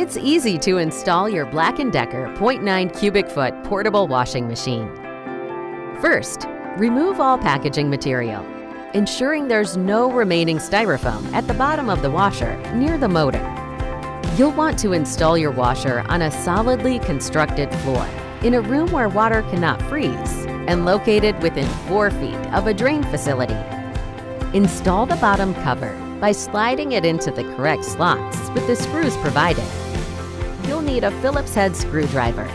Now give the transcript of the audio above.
It's easy to install your Black & Decker 0.9 cubic foot portable washing machine. First, remove all packaging material, ensuring there's no remaining styrofoam at the bottom of the washer near the motor. You'll want to install your washer on a solidly constructed floor in a room where water cannot freeze and located within 4 feet of a drain facility. Install the bottom cover by sliding it into the correct slots with the screws provided. You'll need a Phillips head screwdriver